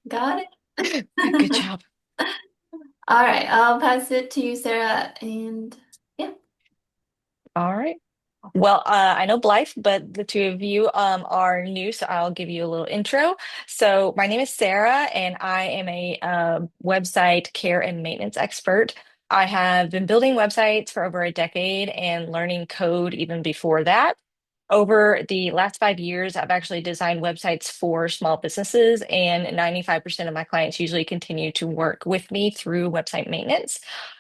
Got it. Good job. All right, I'll pass it to you, Sarah. And yeah. All right. Well, I know Blythe, but the two of you are new, so I'll give you a little intro. So, my name is Sarah, and I am a website care and maintenance expert. I have been building websites for over a decade and learning code even before that. Over the last 5 years, I've actually designed websites for small businesses, and 95% of my clients usually continue to work with me through website maintenance.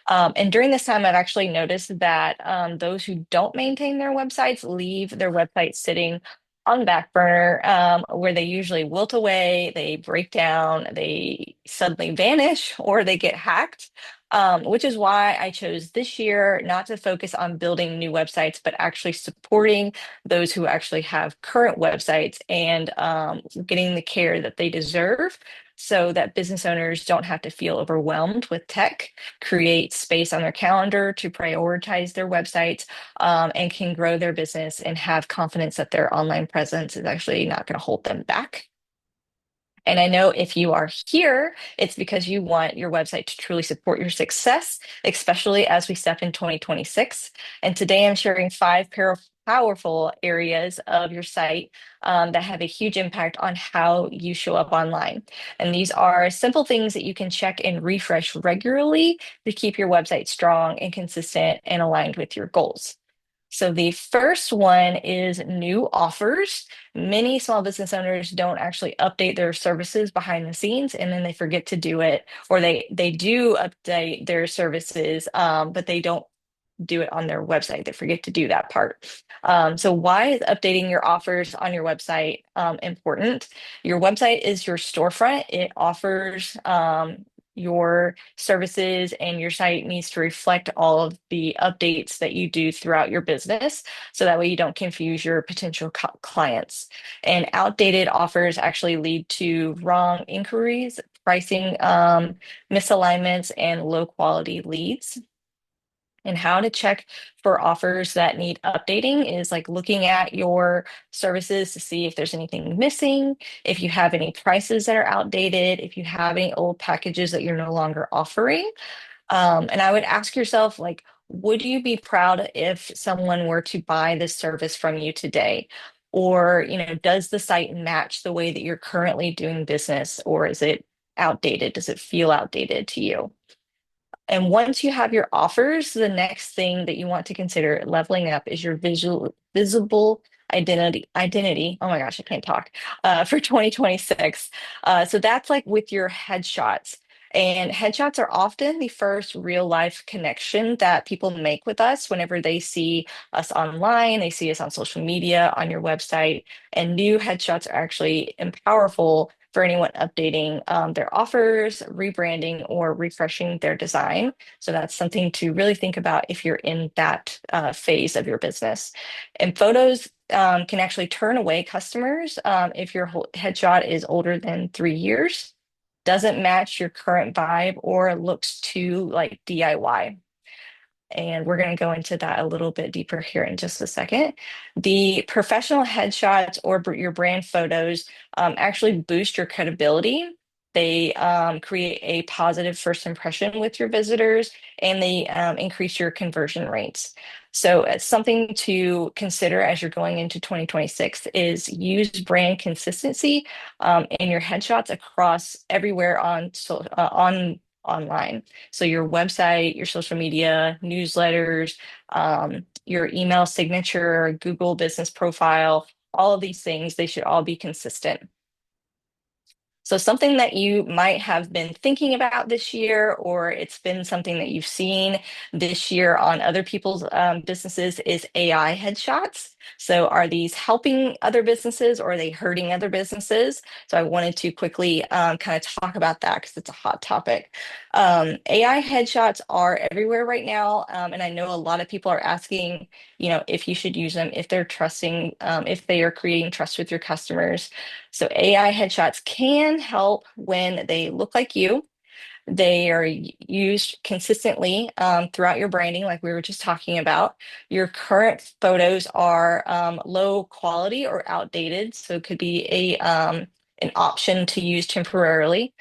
And during this time, I've actually noticed that those who don't maintain their websites leave their websites sitting on the back burner, where they usually wilt away, they break down, they suddenly vanish, or they get hacked. Which is why I chose this year not to focus on building new websites, but actually supporting those who actually have current websites and getting the care that they deserve so that business owners don't have to feel overwhelmed with tech, create space on their calendar to prioritize their websites, and can grow their business and have confidence that their online presence is actually not going to hold them back. And I know if you are here, it's because you want your website to truly support your success, especially as we step in 2026. And today I'm sharing five powerful areas of your site that have a huge impact on how you show up online. And these are simple things that you can check and refresh regularly to keep your website strong and consistent and aligned with your goals. So the first one is new offers. Many small business owners don't actually update their services behind the scenes, and then they forget to do it, or they do update their services, but they don't do it on their website. They forget to do that part. So why is updating your offers on your website important? Your website is your storefront. It offers your services, and your site needs to reflect all of the updates that you do throughout your business. So that way you don't confuse your potential clients. And outdated offers actually lead to wrong inquiries, pricing misalignments, and low quality leads. And how to check for offers that need updating is like looking at your services to see if there's anything missing, if you have any prices that are outdated, if you have any old packages that you're no longer offering. And I would ask yourself, like, would you be proud if someone were to buy this service from you today? Or, does the site match the way that you're currently doing business, or is it outdated? Does it feel outdated to you? And once you have your offers, the next thing that you want to consider leveling up is your visible identity. Oh my gosh, I can't talk. For 2026. So that's like with your headshots. And headshots are often the first real life connection that people make with us whenever they see us online, they see us on social media, on your website. And new headshots are actually powerful for anyone updating their offers, rebranding, or refreshing their design. So that's something to really think about if you're in that phase of your business. And photos can actually turn away customers if your headshot is older than 3 years, doesn't match your current vibe, or looks too like DIY. And we're going to go into that a little bit deeper here in just a second. The professional headshots or your brand photos actually boost your credibility. They create a positive first impression with your visitors, and they increase your conversion rates. So it's something to consider as you're going into 2026 is use brand consistency in your headshots across everywhere on online. So your website, your social media, newsletters, your email signature, Google business profile, all of these things, they should all be consistent. So something that you might have been thinking about this year, or it's been something that you've seen this year on other people's businesses, is AI headshots. So are these helping other businesses, or are they hurting other businesses? So I wanted to quickly kind of talk about that because it's a hot topic. AI headshots are everywhere right now, and I know a lot of people are asking, if you should use them, if they're trusting, if they are creating trust with your customers. So AI headshots can help when they look like you. They are used consistently throughout your branding, like we were just talking about. Your current photos are low quality or outdated, so it could be an option to use temporarily.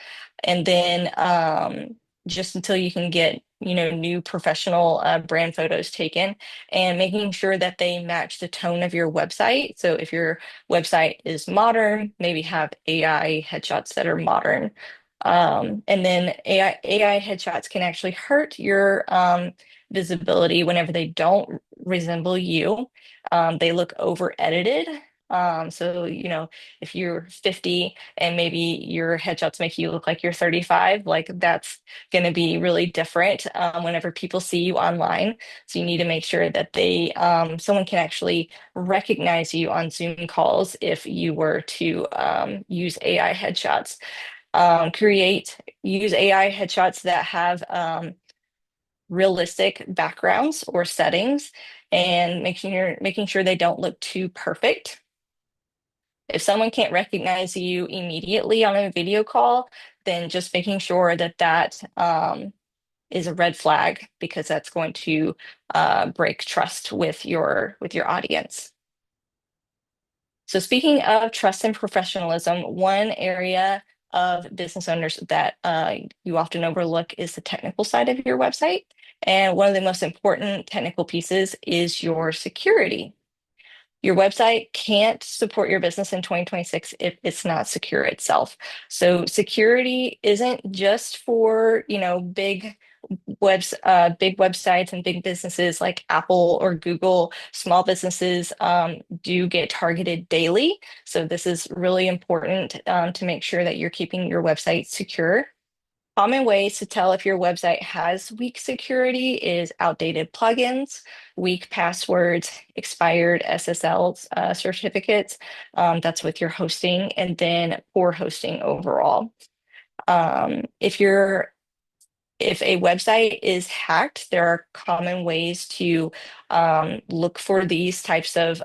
And then just until you can get, new professional brand photos taken and making sure that they match the tone of your website. So if your website is modern, maybe have AI headshots that are modern. And then AI headshots can actually hurt your visibility whenever they don't resemble you. They look over edited. So, if you're 50 and maybe your headshots make you look like you're 35, like that's going to be really different whenever people see you online. So you need to make sure that someone can actually recognize you on Zoom calls if you were to use AI headshots. Use AI headshots that have realistic backgrounds or settings and making sure they don't look too perfect. If someone can't recognize you immediately on a video call, then just making sure that is a red flag because that's going to break trust with your audience. So speaking of trust and professionalism, one area of business owners that you often overlook is the technical side of your website. And one of the most important technical pieces is your security. Your website can't support your business in 2026 if it's not secure itself. So security isn't just for, big websites and big businesses like Apple or Google. Small businesses do get targeted daily. So this is really important to make sure that you're keeping your website secure. Common ways to tell if your website has weak security is outdated plugins, weak passwords, expired SSL certificates. That's with your hosting, and then poor hosting overall. If a website is hacked, there are common ways to look for these types of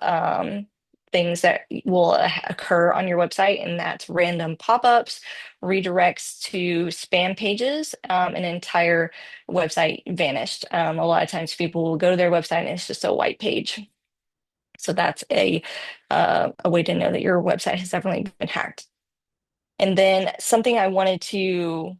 things that will occur on your website, and that's random pop-ups, redirects to spam pages, an entire website vanished. A lot of times people will go to their website and it's just a white page. So that's a way to know that your website has definitely been hacked. And then something I wanted to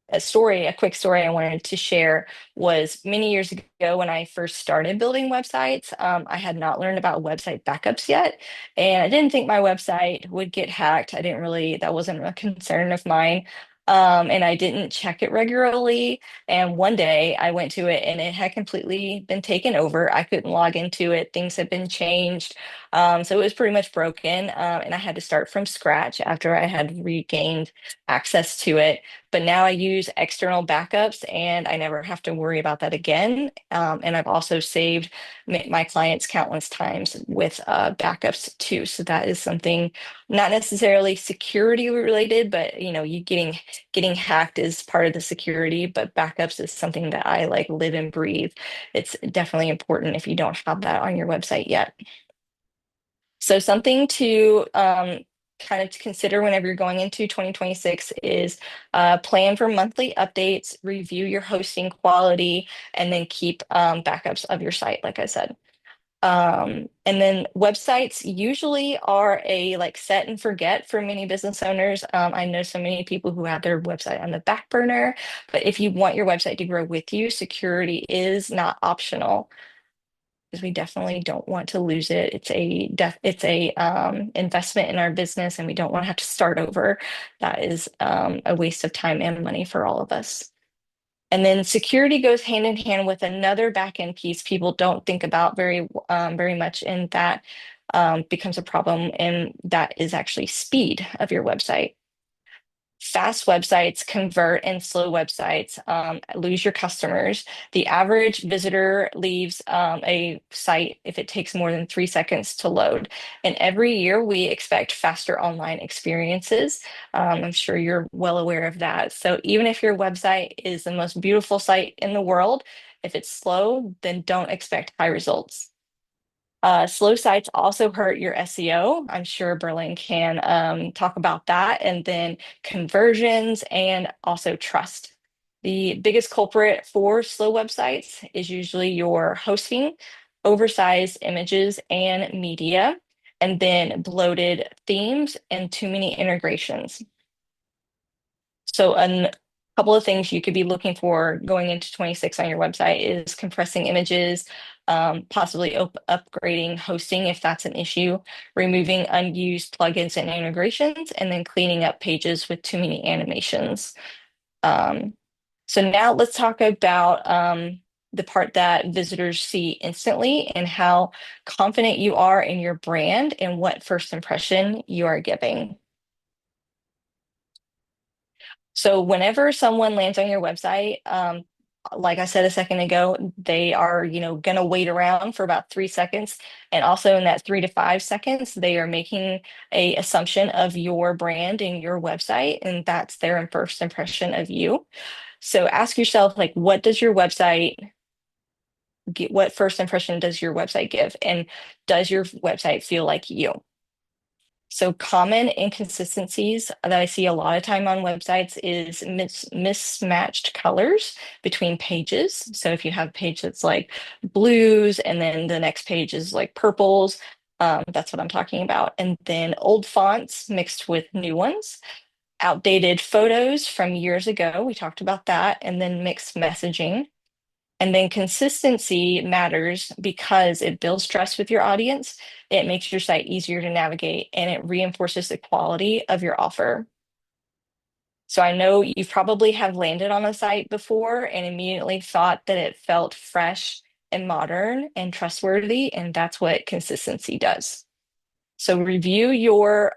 a quick story I wanted to share was many years ago when I first started building websites. I had not learned about website backups yet, and I didn't think my website would get hacked. That wasn't a concern of mine. And I didn't check it regularly. And one day I went to it and it had completely been taken over. I couldn't log into it. Things had been changed. So it was pretty much broken. And I had to start from scratch after I had regained access to it. But now I use external backups and I never have to worry about that again. And I've also saved my clients countless times with backups too. So that is something not necessarily security related, but you getting hacked is part of the security, but backups is something that I like live and breathe. It's definitely important if you don't have that on your website yet. So something to kind of to consider whenever you're going into 2026 is plan for monthly updates, review your hosting quality, and then keep backups of your site, like I said. And then websites usually are a like set and forget for many business owners. I know so many people who have their website on the back burner, but if you want your website to grow with you, security is not optional because we definitely don't want to lose it. It's a investment in our business, and we don't want to have to start over. That is a waste of time and money for all of us. And then security goes hand in hand with another back end piece people don't think about very much, and that becomes a problem, and that is actually speed of your website. Fast websites convert and slow websites lose your customers. The average visitor leaves a site if it takes more than 3 seconds to load. And every year we expect faster online experiences. I'm sure you're well aware of that. So even if your website is the most beautiful site in the world, if it's slow, then don't expect high results. Slow sites also hurt your SEO. I'm sure Berlyn can talk about that. And then conversions and also trust. The biggest culprit for slow websites is usually your hosting, oversized images, and media. and then bloated themes and too many integrations. So a couple of things you could be looking for going into 26 on your website is compressing images, possibly upgrading hosting if that's an issue, removing unused plugins and integrations, and then cleaning up pages with too many animations. Um, so now let's talk about the part that visitors see instantly and how confident you are in your brand and what first impression you are giving. So whenever someone lands on your website, like I said a second ago, they are, going to wait around for about 3 seconds. And also in that 3 to 5 seconds, they are making a assumption of your brand and your website, and that's their first impression of you. So ask yourself, like, what does your website get? What first impression does your website give? And does your website feel like you? So common inconsistencies that I see a lot of time on websites is mismatched colors between pages. So if you have a page that's like blues and then the next page is like purples, that's what I'm talking about. And then old fonts mixed with new ones, outdated photos from years ago. We talked about that. And then mixed messaging. And then consistency matters because it builds trust with your audience, it makes your site easier to navigate, and it reinforces the quality of your offer. So I know you probably have landed on a site before and immediately thought that it felt fresh and modern and trustworthy, and that's what consistency does. So review your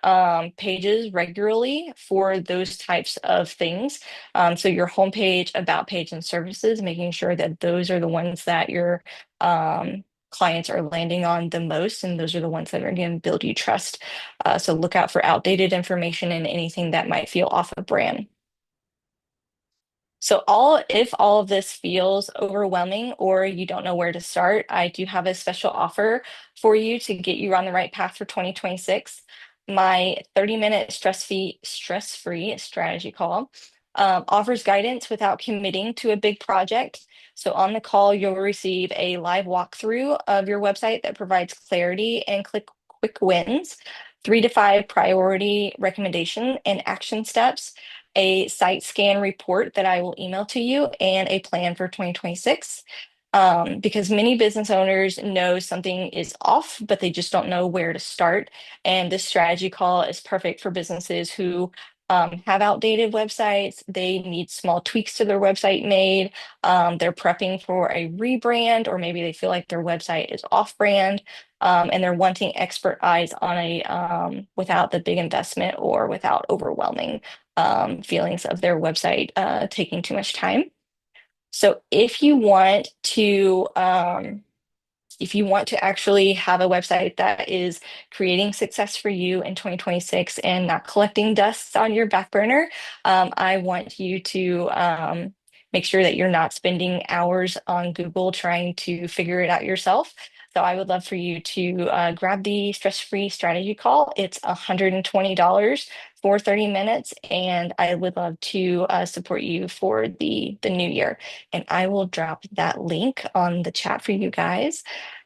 pages regularly for those types of things. So your homepage, about page, and services, making sure that those are the ones that your clients are landing on the most, and those are the ones that are going to build you trust. So look out for outdated information and anything that might feel off of brand. So if all of this feels overwhelming or you don't know where to start, I do have a special offer for you to get you on the right path for 2026. My 30-minute stress-free strategy call offers guidance without committing to a big project. So on the call, you'll receive a live walkthrough of your website that provides clarity and quick wins, 3 to 5 priority recommendation and action steps, a site scan report that I will email to you, and a plan for 2026. Because many business owners know something is off, but they just don't know where to start. And this strategy call is perfect for businesses who have outdated websites. They need small tweaks to their website made. They're prepping for a rebrand, or maybe they feel like their website is off brand. And they're wanting expert eyes on a without the big investment or without overwhelming feelings of their website taking too much time. So if you want to actually have a website that is creating success for you in 2026 and not collecting dust on your back burner, I want you to make sure that you're not spending hours on Google trying to figure it out yourself. So I would love for you to grab the stress-free strategy call. It's $120 for 30 minutes, and I would love to support you for the new year. And I will drop that link on the chat for you guys.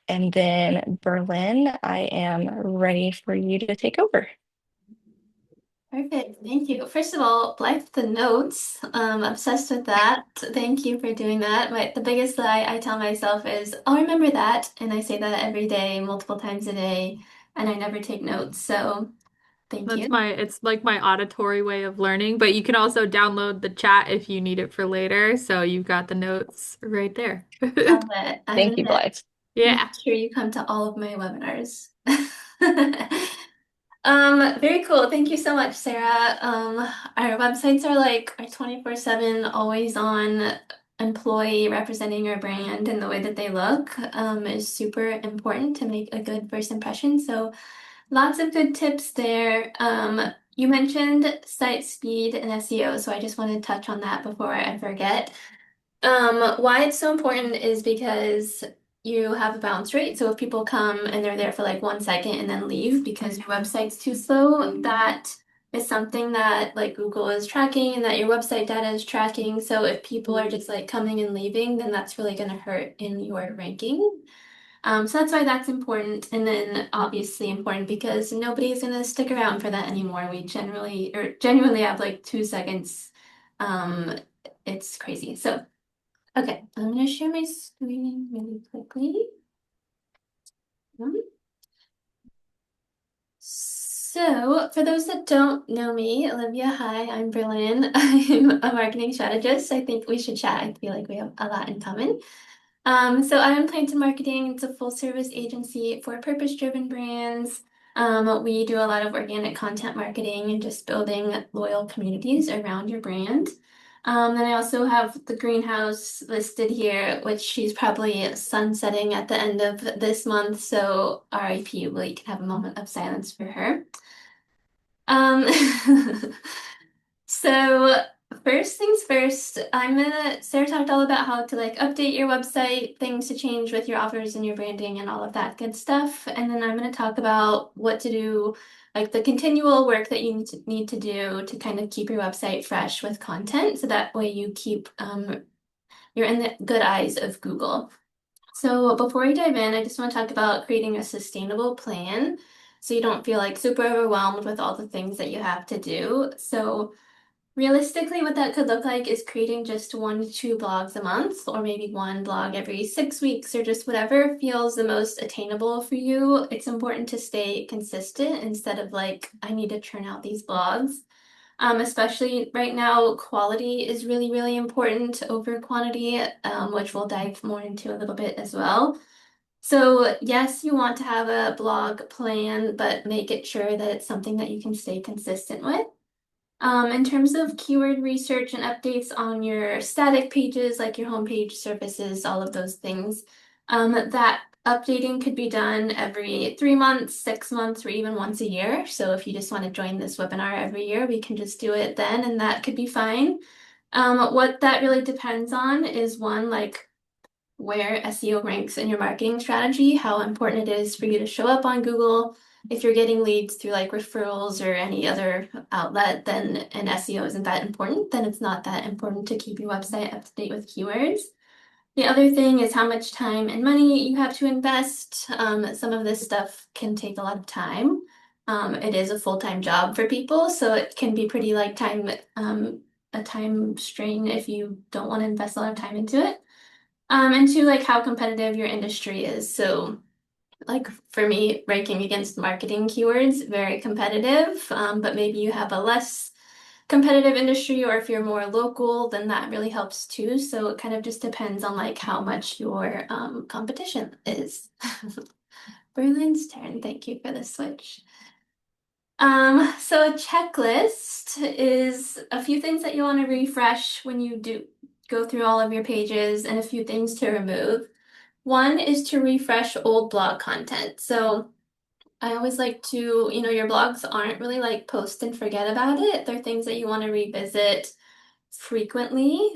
And then Berlin, I am ready for you to take over. Perfect. Thank you. First of all, like the notes. Obsessed with that. Thank you for doing that. But the biggest lie I tell myself is, I'll remember that. And I say that every day, multiple times a day, and I never take notes. So thank you. It's like my auditory way of learning, but you can also download the chat if you need it for later. So you've got the notes right there. I love it. I Thank love you, it. Blythe. Make Yeah. sure you come to all of my webinars. Very cool. Thank you so much, Sarah. Our websites are like our 24/7, always on employee representing our brand and the way that they look, is super important to make a good first impression. So lots of good tips there. You mentioned site speed and SEO, so I just want to touch on that before I forget. Why it's so important is because you have a bounce rate. So if people come and they're there for like 1 second and then leave because your website's too slow, that is something that like Google is tracking and that your website data is tracking. So if people are just like coming and leaving, then that's really going to hurt in your ranking. So that's why that's important. And then obviously important because nobody's gonna stick around for that anymore. We generally or genuinely have like 2 seconds. Um, it's crazy. So okay, I'm gonna share my screen really quickly. Um, So, for those that don't know me, Olivia, hi, I'm Berlyn. I'm a marketing strategist. I think we should chat. I feel like we have a lot in common. So I'm in Plants and Marketing. It's a full service agency for purpose-driven brands. We do a lot of organic content marketing and just building loyal communities around your brand. Then I also have the greenhouse listed here, which she's probably sunsetting at the end of this month. So RIP, we can have a moment of silence for her. Um, so first things first, Sarah talked all about how to like update your website, things to change with your offers and your branding and all of that good stuff. And then I'm going to talk about what to do, like the continual work that you need to do to kind of keep your website fresh with content. So that way you keep, you're in the good eyes of Google. So before we dive in, I just want to talk about creating a sustainable plan so you don't feel like super overwhelmed with all the things that you have to do. So realistically, what that could look like is creating just 1 to 2 blogs a month, or maybe one blog every 6 weeks, or just whatever feels the most attainable for you. It's important to stay consistent instead of like, I need to churn out these blogs. Especially right now, quality is really, really important over quantity, which we'll dive more into a little bit as well. So, yes, you want to have a blog plan, but make it sure that it's something that you can stay consistent with. In terms of keyword research and updates on your static pages, like your homepage services, all of those things, that updating could be done every 3 months, 6 months, or even once a year. So if you just want to join this webinar every year, we can just do it then, and that could be fine. What that really depends on is one, like where SEO ranks in your marketing strategy, how important it is for you to show up on Google. If you're getting leads through like referrals or any other outlet, then an SEO isn't that important, then it's not that important to keep your website up to date with keywords. The other thing is how much time and money you have to invest. Some of this stuff can take a lot of time. It is a full-time job for people, so it can be pretty like a time strain if you don't want to invest a lot of time into it. And two, like how competitive your industry is. So, like for me, ranking against marketing keywords, very competitive. But maybe you have a less competitive industry, or if you're more local, then that really helps too. So it kind of just depends on like how much your competition is. Berlin's turn. Thank you for the switch. So a checklist is a few things that you want to refresh when you do go through all of your pages and a few things to remove. One is to refresh old blog content. So I always like to, your blogs aren't really like post and forget about it. They're things that you want to revisit frequently.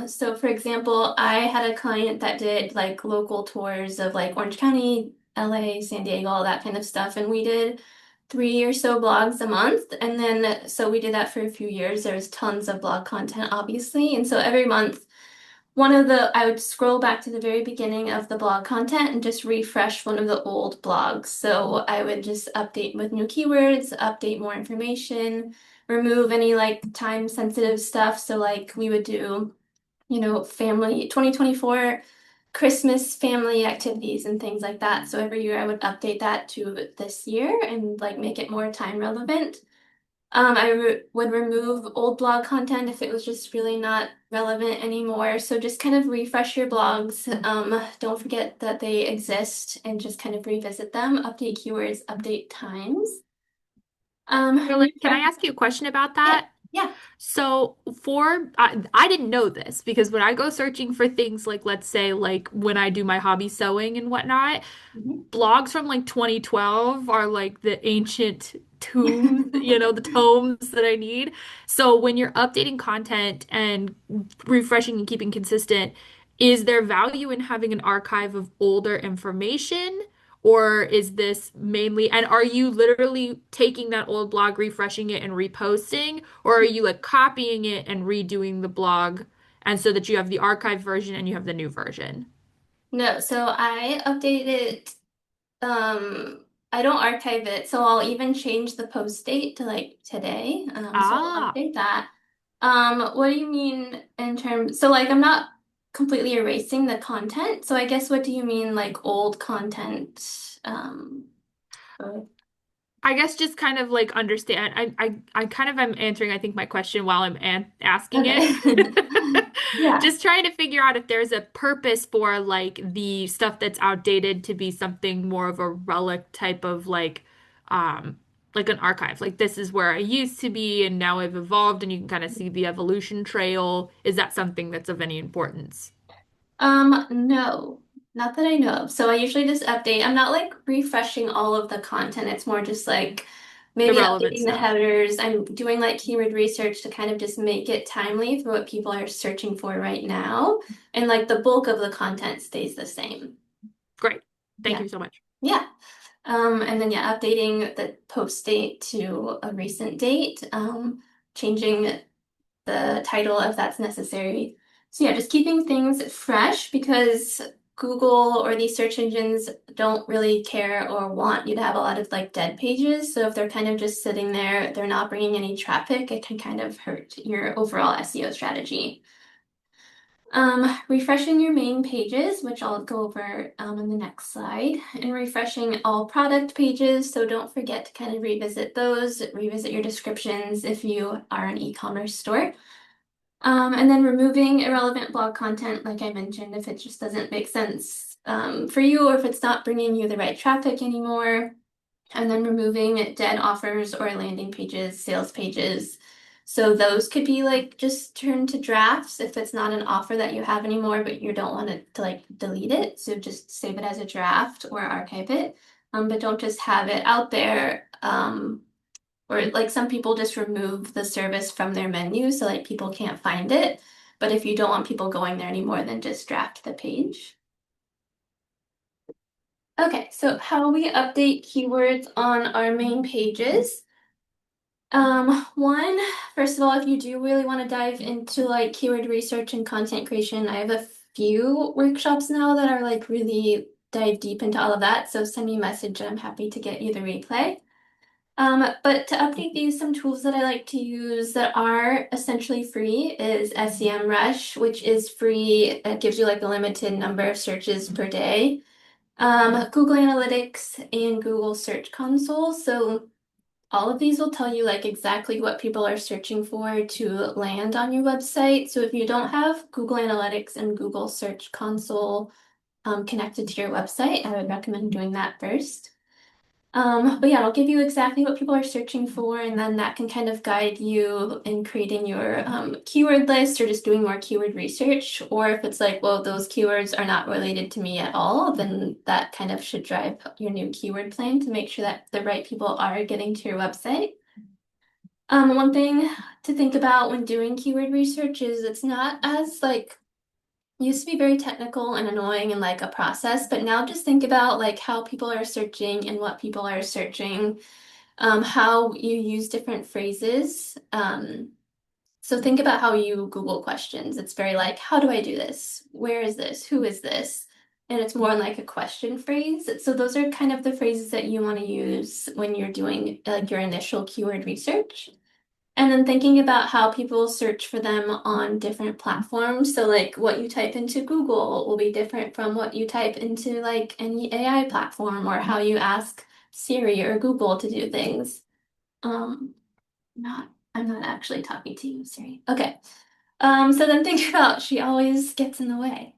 So for example, I had a client that did like local tours of like Orange County, LA, San Diego, all that kind of stuff. And we did 3 or so blogs a month. And then, so we did that for a few years. There was tons of blog content, obviously. And so every month, I would scroll back to the very beginning of the blog content and just refresh one of the old blogs. So I would just update with new keywords, update more information, remove any like time sensitive stuff. So like we would do, family 2024 Christmas family activities and things like that. So every year I would update that to this year and like make it more time relevant. I would remove old blog content if it was just really not relevant anymore. So just kind of refresh your blogs. Don't forget that they exist and just kind of revisit them, update keywords, update times. Berlyn, can I ask you a question about Yeah, that? yeah. So I didn't know this because when I go searching for things like, let's say, like when I do my hobby sewing and whatnot, Mhm. blogs from like 2012 are like the ancient tombs, the tomes that I need. So when you're updating content and refreshing and keeping consistent, is there value in having an archive of older information? Or is this mainly, and are you literally taking that old blog, refreshing it and reposting? Or are you like copying it and redoing the blog and so that you have the archive version and you have the new version? No, so I updated it. I don't archive it, so I'll even change the post date to like today. So I'll Ah, update that. What do you mean in terms? So like I'm not completely erasing the content. So I guess what do you mean like old content? Or- I guess just kind of like understand. I kind of am answering, I think, my question while I'm an asking it. okay. Yeah. Just trying to figure out if there's a purpose for like the stuff that's outdated to be something more of a relic type of like an archive. Like this is where I used to be and now I've evolved and you can kind of see the evolution trail. Is that something that's of any importance? No, not that I know of. So I usually just update. I'm not like refreshing all of the content. It's more just like The maybe relevant updating the stuff. headers. I'm doing like keyword research to kind of just make it timely for what people are searching for right now. And like the bulk of the content stays the same. Great. Thank Yeah. you so much. Yeah. And then yeah, updating the post date to a recent date, changing the title if that's necessary. So yeah, just keeping things fresh because Google or these search engines don't really care or want you to have a lot of like dead pages. So if they're kind of just sitting there, they're not bringing any traffic, it can kind of hurt your overall SEO strategy. Refreshing your main pages, which I'll go over in the next slide, and refreshing all product pages. So don't forget to kind of revisit those, revisit your descriptions if you are an e-commerce store. And then removing irrelevant blog content, like I mentioned, if it just doesn't make sense for you or if it's not bringing you the right traffic anymore. And then removing dead offers or landing pages, sales pages. So those could be like just turned to drafts if it's not an offer that you have anymore, but you don't want it to like delete it. So just save it as a draft or archive it. But don't just have it out there. Or like some people just remove the service from their menu so like people can't find it. But if you don't want people going there anymore, then just draft the page. Okay, so how we update keywords on our main pages. One, first of all, if you do really want to dive into like keyword research and content creation, I have a few workshops now that are like really dive deep into all of that. So send me a message and I'm happy to get you the replay. But to update these, some tools that I like to use that are essentially free is SEMrush, which is free. It gives you like a limited number of searches per day. Google Analytics and Google Search Console. So all of these will tell you like exactly what people are searching for to land on your website. So if you don't have Google Analytics and Google Search Console connected to your website, I would recommend doing that first. But yeah, it'll give you exactly what people are searching for, and then that can kind of guide you in creating your keyword list or just doing more keyword research. Or if it's like, well, those keywords are not related to me at all, then that kind of should drive your new keyword plan to make sure that the right people are getting to your website. One thing to think about when doing keyword research is it's not as like used to be very technical and annoying and like a process, but now just think about like how people are searching and what people are searching, how you use different phrases. So think about how you Google questions. It's very like, how do I do this? Where is this? Who is this? And it's more like a question phrase. So those are kind of the phrases that you want to use when you're doing like your initial keyword research. And then thinking about how people search for them on different platforms. So like what you type into Google will be different from what you type into like any AI platform or how you ask Siri or Google to do things. Um, not I'm not actually talking to you, Siri. Okay. So then think about she always gets in the way.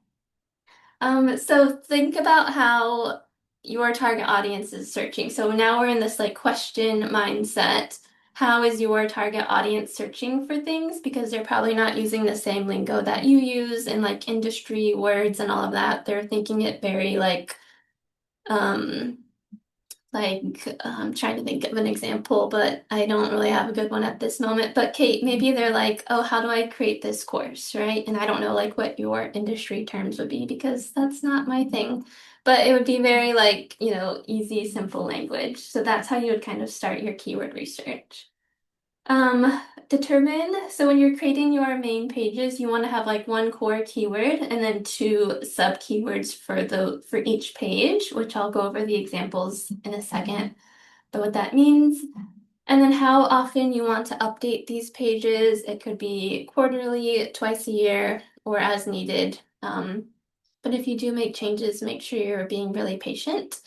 So think about how your target audience is searching. So now we're in this like question mindset. How is your target audience searching for things? Because they're probably not using the same lingo that you use and like industry words and all of that. They're thinking it very um, I'm trying to think of an example, but I don't really have a good one at this moment. But Kate, maybe they're like, oh, how do I create this course, right? And I don't know like what your industry terms would be because that's not my thing. But it would be very like, easy, simple language. So that's how you would kind of start your keyword research. Um, determine, so when you're creating your main pages, you want to have like one core keyword and then two sub keywords for each page, which I'll go over the examples in a second. But what that means, and then how often you want to update these pages. It could be quarterly, twice a year, or as needed. But if you do make changes, make sure you're being really patient.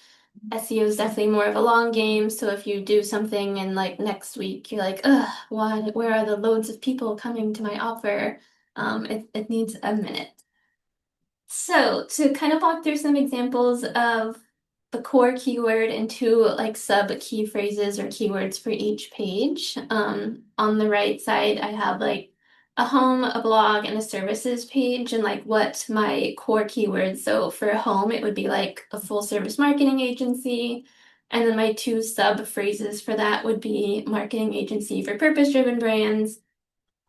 SEO is definitely more of a long game. So if you do something and like next week you're like, ugh, why, where are the loads of people coming to my offer? It needs a minute. So to kind of walk through some examples of the core keyword and two like sub key phrases or keywords for each page. On the right side, I have like a home, a blog, and a services page, and like what my core keywords. So for a home, it would be like a full service marketing agency. And then my two sub phrases for that would be marketing agency for purpose driven brands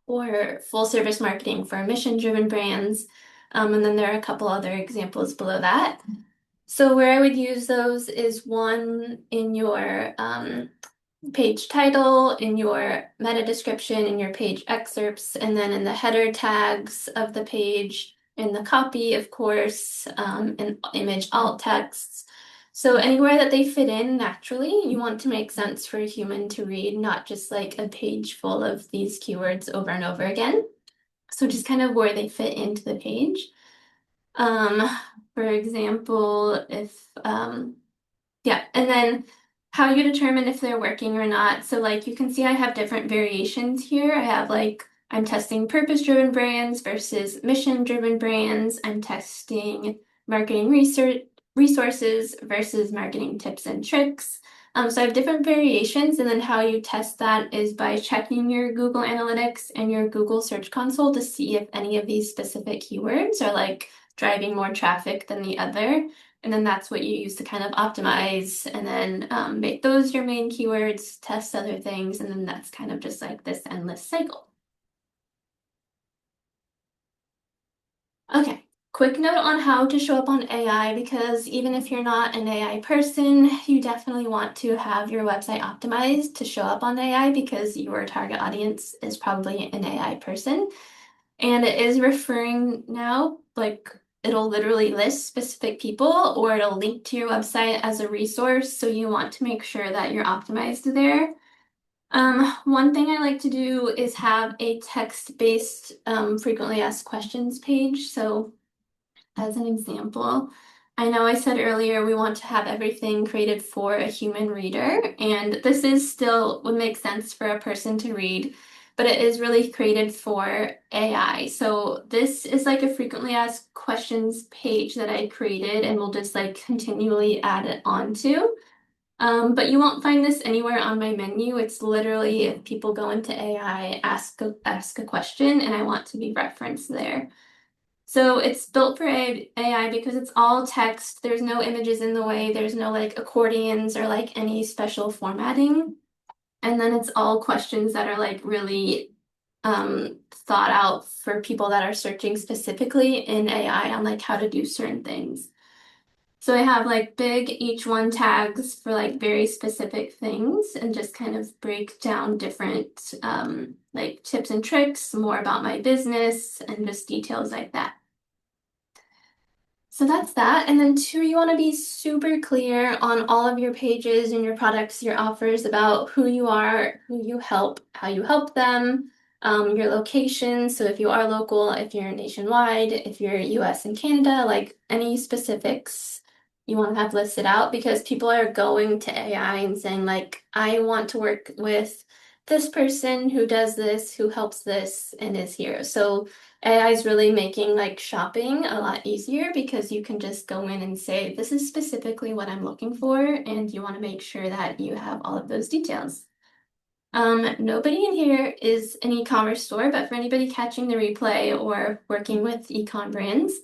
or full service marketing for mission driven brands. And then there are a couple other examples below that. So where I would use those is one in your page title, in your meta description, in your page excerpts, and then in the header tags of the page, in the copy, of course, and image alt texts. So anywhere that they fit in naturally, you want to make sense for a human to read, not just like a page full of these keywords over and over again. So just kind of where they fit into the page. Um, for example, if yeah, and then how you determine if they're working or not. So like you can see I have different variations here. I have like I'm testing purpose-driven brands versus mission-driven brands. I'm testing marketing research resources versus marketing tips and tricks. So I have different variations, and then how you test that is by checking your Google Analytics and your Google Search Console to see if any of these specific keywords are like driving more traffic than the other. And then that's what you use to kind of optimize and then make those your main keywords, test other things, and then that's kind of just like this endless cycle. Okay, quick note on how to show up on AI because even if you're not an AI person, you definitely want to have your website optimized to show up on AI because your target audience is probably an AI person. And it is referring now, like it'll literally list specific people or it'll link to your website as a resource. So you want to make sure that you're optimized there. One thing I like to do is have a text-based frequently asked questions page. So as an example, I know I said earlier we want to have everything created for a human reader, and this is still would make sense for a person to read, but it is really created for AI. So this is like a frequently asked questions page that I created and we'll just like continually add it onto. But you won't find this anywhere on my menu. It's literally if people go into AI, ask a question, and I want to be referenced there. So it's built for AI because it's all text. There's no images in the way. There's no like accordions or like any special formatting. And then it's all questions that are like really thought out for people that are searching specifically in AI on like how to do certain things. So I have like big each one tags for like very specific things and just kind of break down different like tips and tricks, more about my business and just details like that. So that's that. And then two, you want to be super clear on all of your pages and your products, your offers about who you are, who you help, how you help them, your location. So if you are local, if you're nationwide, if you're US and Canada, like any specifics you want to have listed out because people are going to AI and saying like, I want to work with this person who does this, who helps this, and is here. So AI is really making like shopping a lot easier because you can just go in and say, this is specifically what I'm looking for, and you want to make sure that you have all of those details. Nobody in here is an e-commerce store, but for anybody catching the replay or working with e-com brands,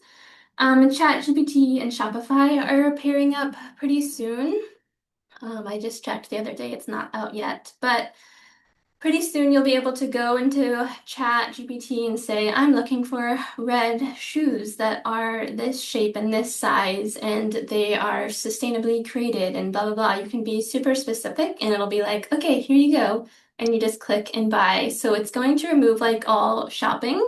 ChatGPT and Shopify are pairing up pretty soon. I just checked the other day, it's not out yet, but pretty soon you'll be able to go into Chat GPT and say, I'm looking for red shoes that are this shape and this size, and they are sustainably created and blah, blah, blah. You can be super specific and it'll be like, okay, here you go. and you just click and buy. So it's going to remove like all shopping,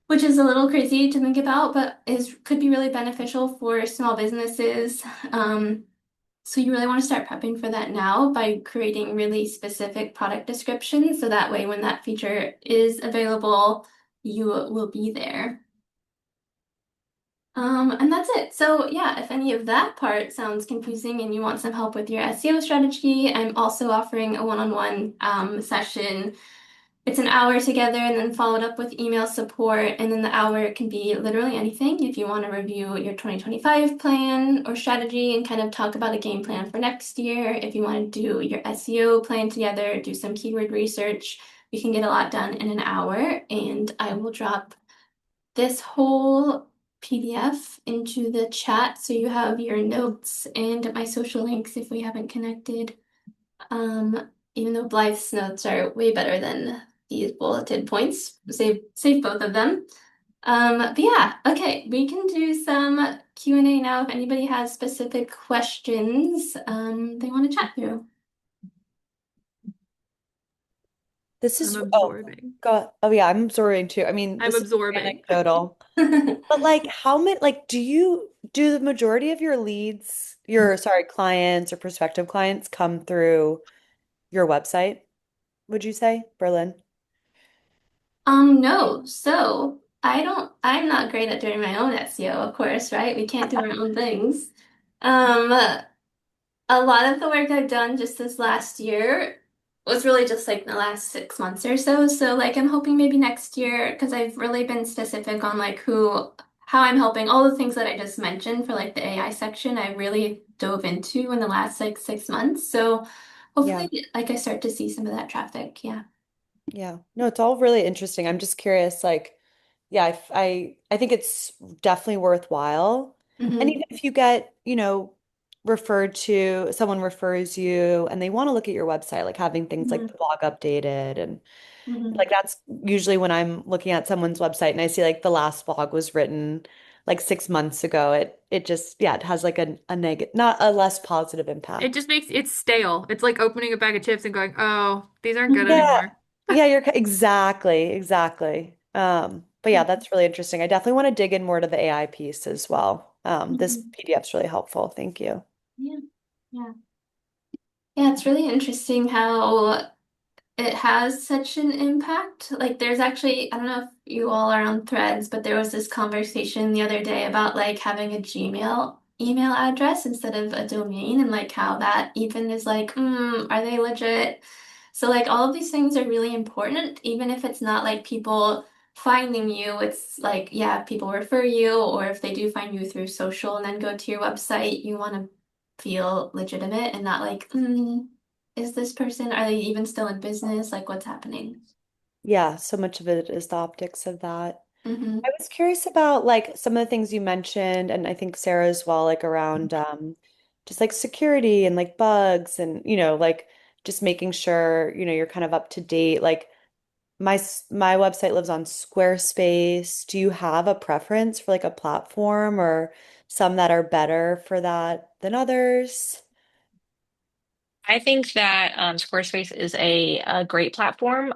which is a little crazy to think about, but is could be really beneficial for small businesses. Um, so you really want to start prepping for that now by creating really specific product descriptions, so that way when that feature is available, you will be there. And that's it. So yeah, if any of that part sounds confusing and you want some help with your SEO strategy, I'm also offering a one-on-one session. It's an hour together and then followed up with email support. And then the hour can be literally anything. If you want to review your 2025 plan or strategy and kind of talk about a game plan for next year, if you want to do your SEO plan together, do some keyword research, we can get a lot done in an hour. And I will drop this whole PDF into the chat so you have your notes and my social links if we haven't connected. Even though Blythe's notes are way better than these bulleted points, save both of them. But yeah, okay, we can do some Q&A now if anybody has specific questions they want to chat through. This I'm is oh absorbing. God. Oh yeah, I'm absorbing too. I mean, I'm this is absorbing. anecdotal. But like how many like do you do the majority of your leads, your sorry, clients or prospective clients come through your website, would you say, Berlin? No, so I'm not great at doing my own SEO, of course, right? We can't do our own things. Um, A lot of the work I've done just this last year was really just like the last 6 months or so. So like I'm hoping maybe next year, because I've really been specific on like how I'm helping, all the things that I just mentioned for like the AI section, I really dove into in the last like 6 months. So Yeah. hopefully like I start to see some of that traffic. Yeah. Yeah. No, it's all really interesting. I'm just curious, like, yeah, I think it's definitely worthwhile. And Hmm. even if you get, referred to, someone refers you and they want to look at your website, like having things like Hmm. the blog updated and Hmm. like that's usually when I'm looking at someone's website and I see like the last blog was written like 6 months ago. It just yeah, it has like a negative, not a less positive It impact. just makes it stale. It's like opening a bag of chips and going, "Oh, these aren't good Hmm. Yeah. anymore." Yeah, exactly, exactly. But yeah, that's really interesting. I definitely want to dig in more to the AI piece as well. This Hmm. PDF's really helpful. Thank you. Yeah. Yeah. Yeah, it's really interesting how it has such an impact. Like there's actually, I don't know if you all are on Threads, but there was this conversation the other day about like having a Gmail email address instead of a domain and like how that even is like, are they legit? So like all of these things are really important, even if it's not like people finding you, it's like, yeah, people refer you, or if they do find you through social and then go to your website, you want to feel legitimate and not like, is this person, are they even still in business? Like, what's happening? Yeah, so much of it is the optics of that. Mm-hmm. I was curious about like some of the things you mentioned, and I think Sarah as well, like around just like security and like bugs and like just making sure, you're kind of up to date. Like my website lives on Squarespace. Do you have a preference for like a platform or some that are better for that than others? I think that Squarespace is a great platform.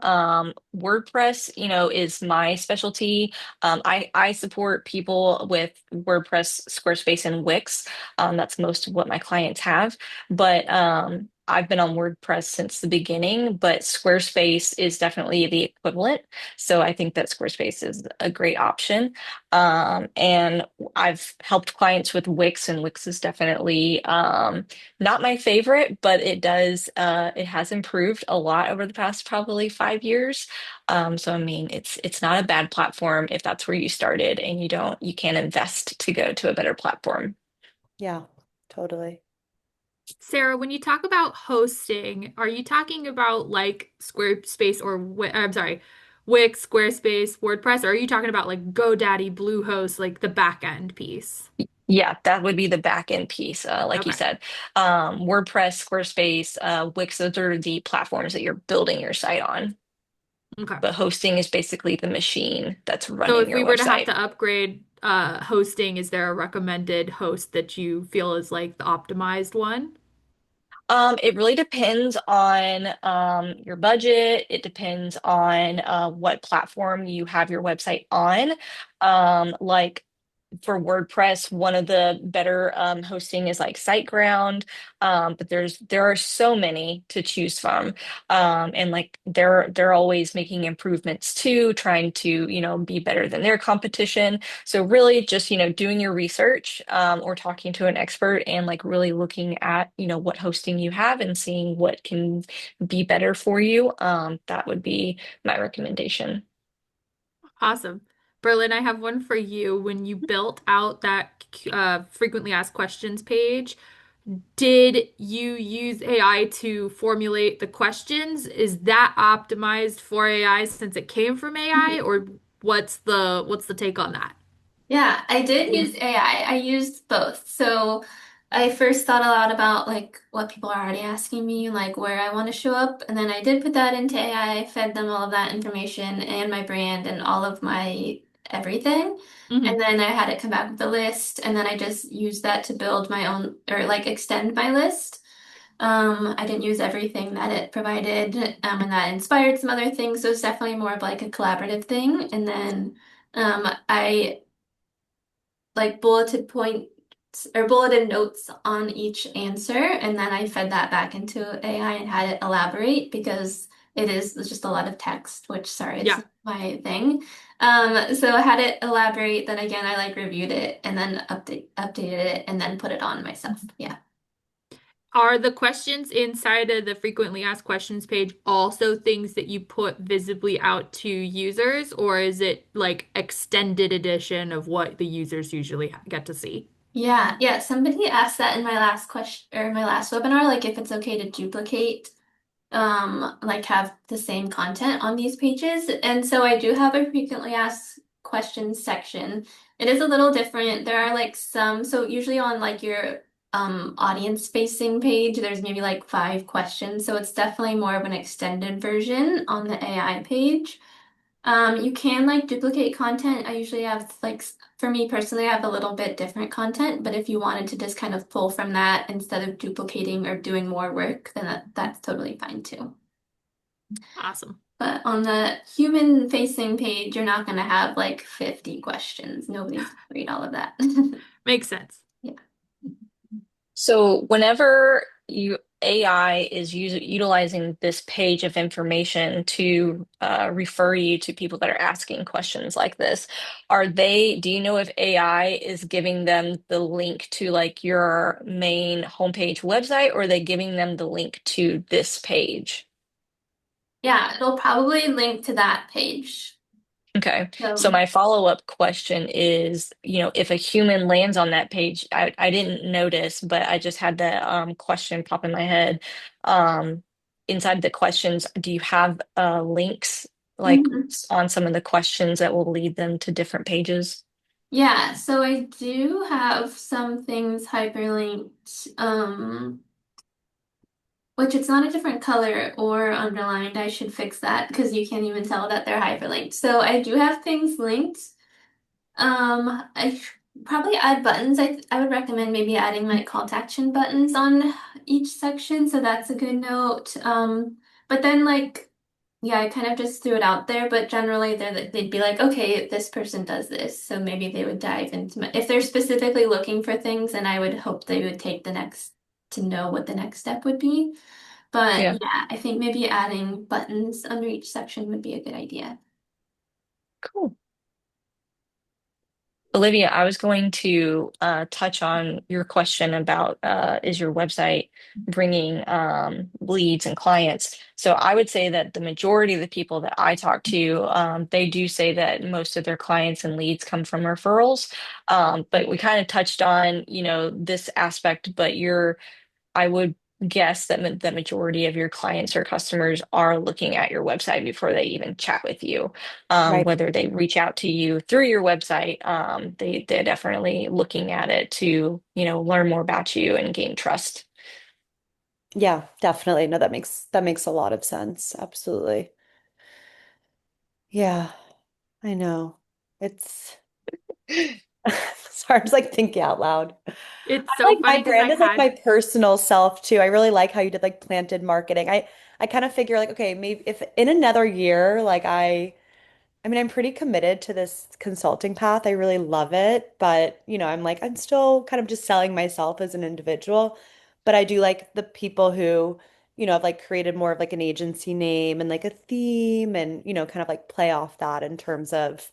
WordPress, is my specialty. I support people with WordPress, Squarespace, and Wix. That's most of what my clients have. But I've been on WordPress since the beginning, but Squarespace is definitely the equivalent. So I think that Squarespace is a great option. And I've helped clients with Wix, and Wix is definitely not my favorite, but it has improved a lot over the past probably 5 years. So I mean it's not a bad platform if that's where you started and you can't invest to go to a better platform. Yeah, totally. Sarah, when you talk about hosting, are you talking about like Squarespace or I'm sorry, Wix, Squarespace, WordPress, or are you talking about like GoDaddy, Bluehost, like the back end piece? Yeah, that would be the back end piece, like you Okay. said. WordPress, Squarespace, Wix, those are the platforms that you're building your site on. Okay. But hosting is basically the machine that's So running if your we were to have website. to upgrade hosting, is there a recommended host that you feel is like the optimized one? It really depends on your budget. It depends on what platform you have your website on. Like for WordPress, one of the better hosting is like SiteGround, but there are so many to choose from, and like they're always making improvements too, trying to be better than their competition. So really, just doing your research or talking to an expert and like really looking at what hosting you have and seeing what can be better for you. That would be my recommendation. Awesome. Berlin, I have one for you. When you built out that frequently asked questions page, did you use AI to formulate the questions? Is that optimized for AI since it came from AI, or what's the take on that? Yeah, I did use AI. I used both. So I first thought a lot about like what people are already asking me, like where I want to show up. And then I did put that into AI, fed them all of that information and my brand and all of my everything. And Hmm. then I had it come back with a list. And then I just used that to build my own or like extend my list. I didn't use everything that it provided, and that inspired some other things. So it's definitely more of like a collaborative thing. And then I like bulleted points or bulleted notes on each answer, and then I fed that back into AI and had it elaborate because it's just a lot of text, which sorry, it's Yeah. not my thing. So I had it elaborate, then again I like reviewed it and then updated it and then put it on myself. Yeah. Are the questions inside of the frequently asked questions page also things that you put visibly out to users, or is it like extended edition of what the users usually get to see? Yeah, yeah. Somebody asked that in my last question or my last webinar, like if it's okay to duplicate like have the same content on these pages. And so I do have a frequently asked questions section. It is a little different. There are like some, so usually on like your audience facing page, there's maybe like 5 questions. So it's definitely more of an extended version on the AI page. You can like duplicate content. I usually have like for me personally, I have a little bit different content, but if you wanted to just kind of pull from that instead of duplicating or doing more work, then that's totally fine too. Awesome. But on the human facing page, you're not going to have like 50 questions. Nobody's going to read all of that. Makes sense. Yeah. So whenever AI is utilizing this page of information to refer you to people that are asking questions like this, do you know if AI is giving them the link to like your main homepage website, or are they giving them the link to this page? Yeah, it'll probably link to that page. Okay. So So, my follow-up question is, if a human lands on that page, I didn't notice, but I just had the question pop in my head. Um, Inside the questions, do you have links like mhm. on some of the questions that will lead them to different pages? Yeah, so I do have some things hyperlinked. Which it's not a different color or underlined. I should fix that because you can't even tell that they're hyperlinked. So I do have things linked. Probably add buttons. I would recommend maybe adding like call to action buttons on each section. So that's a good note. But then like yeah, I kind of just threw it out there, but generally they'd be like, okay, this person does this, so maybe they would dive into if they're specifically looking for things, and I would hope they would take the next to know what the next step would be. But Yeah. yeah, I think maybe adding buttons under each section would be a good idea. Cool. Olivia, I was going to touch on your question about is your website bringing leads and clients? So I would say that the majority of the people that I talk to, they do say that most of their clients and leads come from referrals. But we kind of touched on, this aspect, but I would guess that the majority of your clients or customers are looking at your website before they even chat with you. Right. Whether they reach out to you through your website, they're definitely looking at it to, learn more about you and gain trust. Yeah, definitely. No, that makes a lot of sense. Absolutely. Yeah, I know. It's Sorry, I'm just like thinking out loud. It's I so like my funny because I brand is like my had personal self too. I really like how you did like planted marketing. I kind of figure like, okay, maybe if in another year, like I mean, I'm pretty committed to this consulting path. I really love it, but I'm like I'm still kind of just selling myself as an individual. But I do like the people who, have like created more of like an agency name and like a theme and, kind of like play off that in terms of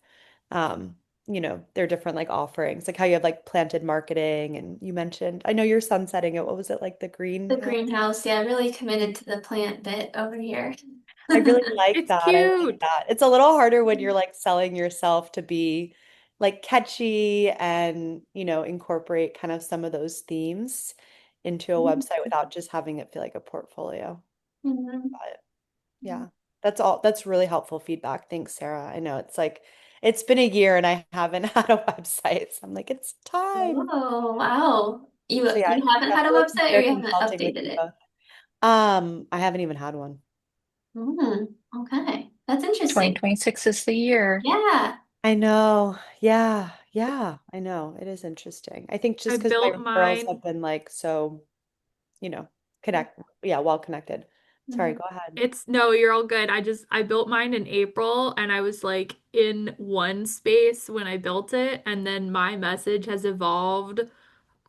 um, their different like offerings. Like how you have like planted marketing and you mentioned, I know you're sunsetting it. What was it like the The greenhouse? greenhouse, yeah, really committed to the plant bit over here. I really like it's that. I like cute. that. It's a little harder when you're like selling yourself to be like catchy and, incorporate kind of some of those themes into a website without just having it feel like a portfolio. Mhm. But yeah, that's all. That's really helpful feedback. Thanks, Sarah. I know it's like it's been a year and I haven't had a website. So I'm like, it's time. Oh, wow. You So yeah, I you haven't had a definitely website or consider you haven't consulting with updated you it? both. I haven't even had one. Okay. That's interesting. 2026 is the year. Yeah. I know. Yeah. Yeah. I know. It is interesting. I think I just because my built referrals have mine. been like so, yeah, well connected. Sorry, Mhm. go ahead. It's no, you're all good. I built mine in April and I was like in one space when I built it, and then my message has evolved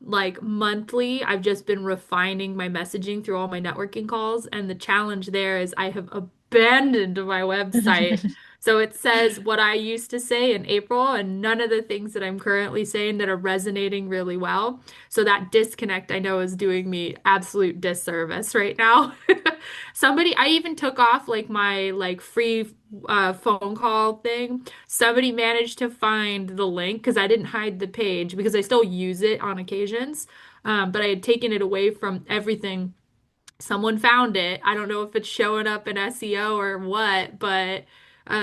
like monthly. I've just been refining my messaging through all my networking calls, and the challenge there is I have abandoned my website. So it says what I used to say in April and none of the things that I'm currently saying that are resonating really well. So that disconnect I know is doing me absolute disservice right now. I even took off like my like free phone call thing. Somebody managed to find the link because I didn't hide the page because I still use it on occasions. But I had taken it away from everything. Someone found it. I don't know if it's showing up in SEO or what, but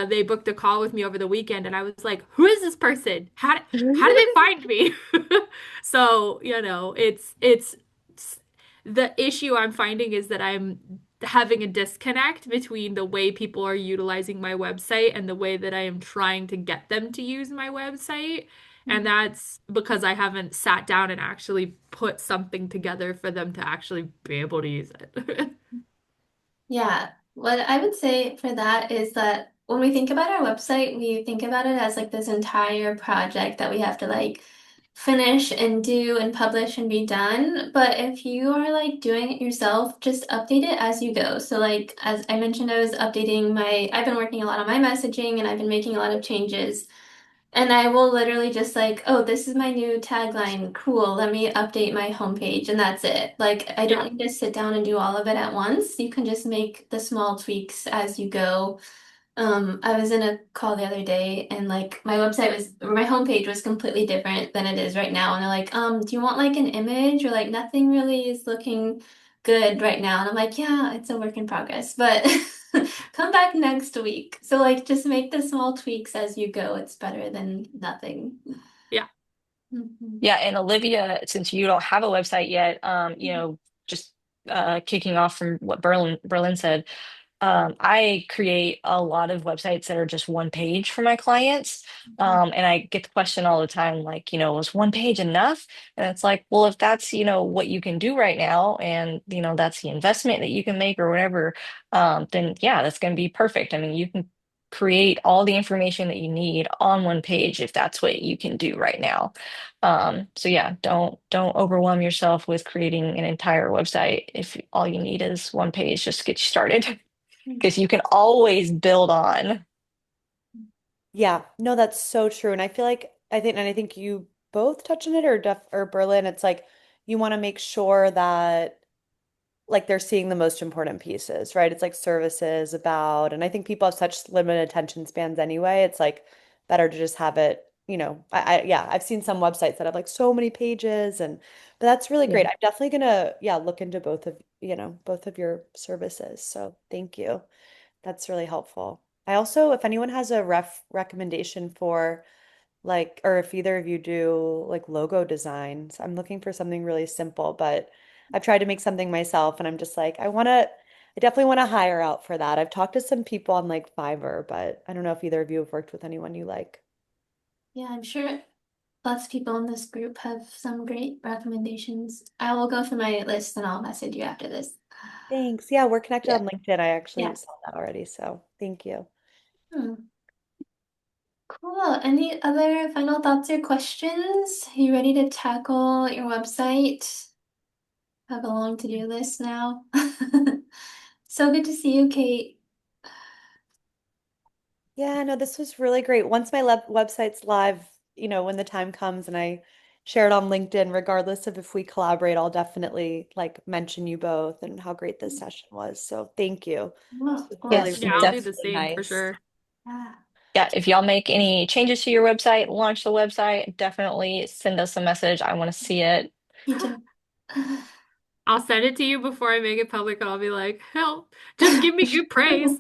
they booked a call with me over the weekend, and I was like, "Who is this person? How did they find me?" So, it's the issue I'm finding is that I'm having a disconnect between the way people are utilizing my website and the way that I am trying to get them to use my website. And that's because I haven't sat down and actually put something together for them to actually be able to use it. Yeah, what I would say for that is that when we think about our website, we think about it as like this entire project that we have to like finish and do and publish and be done. But if you are like doing it yourself, just update it as you go. So like as I mentioned, I've been working a lot on my messaging and I've been making a lot of changes. And I will literally just like, oh, this is my new tagline. Cool. Let me update my homepage. And that's it. Like, I Yeah. don't need to sit down and do all of it at once. You can just make the small tweaks as you go. I was in a call the other day and like my homepage was completely different than it is right now. And they're like, do you want like an image or like nothing really is looking good right now? And I'm like, yeah, it's a work in progress, but come back next week. So like just make the small tweaks as you go. It's better than nothing. Yeah. Mhm. Yeah, and Olivia, since you don't have a website yet, just kicking off from what Berlin said, I create a lot of websites that are just one page for my clients. And I get the question all the time, like, was one page enough? And it's like, well, if that's, what you can do right now, and, that's the investment that you can make or whatever, then yeah, that's going to be perfect. I mean, you can create all the information that you need on one page if that's what you can do right now. So yeah, don't overwhelm yourself with creating an entire website if all you need is one page just to get you started. Because you can always build on. Yeah, no, that's so true. And I think you both touch on it or Berlin. It's like you want to make sure that like they're seeing the most important pieces, right? It's like services about, and I think people have such limited attention spans anyway. It's like better to just have it, yeah, I've seen some websites that have like so many pages but that's really Yeah. great. I'm definitely gonna, yeah, look into both of your services. So thank you. That's really helpful. I also, if anyone has a recommendation for like, or if either of you do like logo designs, I'm looking for something really simple, but I've tried to make something myself and I'm just like, I definitely want to hire out for that. I've talked to some people on like Fiverr, but I don't know if either of you have worked with anyone you like. Yeah, I'm sure. lots of people in this group have some great recommendations. I will go through my list and I'll message you after this. Thanks. Yeah, we're connected Yeah. on LinkedIn. I actually Yeah. saw that already, so thank you. Hmm. Cool. Any other final thoughts or questions? You ready to tackle your website? Have a long to-do list now. So good to see you, Kate. Yeah, no, this was really great. Once my website's live, when the time comes and I share it on LinkedIn, regardless of if we collaborate, I'll definitely like mention you both and how great this session was. So thank you. Well, This of was really, course. Yeah, I'll really, do the Def really same for nice. sure. Yeah, Yeah, if y'all make any changes to your website, launch the website, definitely send us a message. I want to see it. me too. I'll send it to you before I make it public, and I'll be like, help, just give me good praise.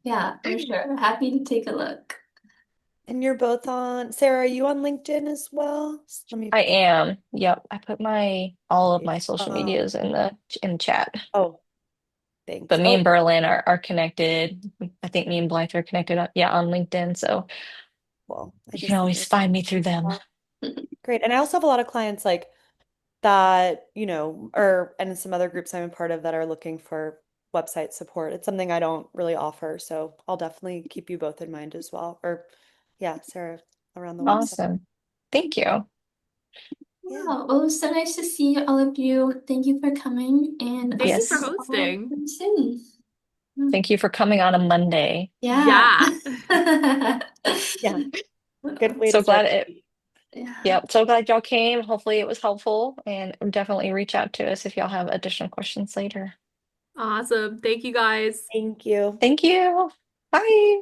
Yeah, for sure. Happy to take a look. And you're both on, Sarah, are you on LinkedIn as well? Let me, I am. Yep, I put my all of my social oh, medias in the chat. oh, But thanks. me Oh, and Berlyn are connected. I think me and Blythe are connected, yeah, on LinkedIn. So well, I you can just sent you always a find me connection through as them. well. Great. And I also have a lot of clients like that, or and some other groups I'm a part of that are looking for website support. It's something I don't really offer, so I'll definitely keep you both in mind as well. Or yeah, Sarah around the website. Awesome. Thank you. Yeah. Wow, well, it was so nice to see all of you. Thank you for coming, and I'll Thank you see for Yes. you all hosting. very soon. Mm. Thank you for coming on a Monday. Yeah. Yeah. Yeah. Good way to So start glad the it, week. Yeah. yep, so glad y'all came. Hopefully it was helpful and definitely reach out to us if y'all have additional questions later. Awesome. Thank you guys. Thank you. Thank you. Bye.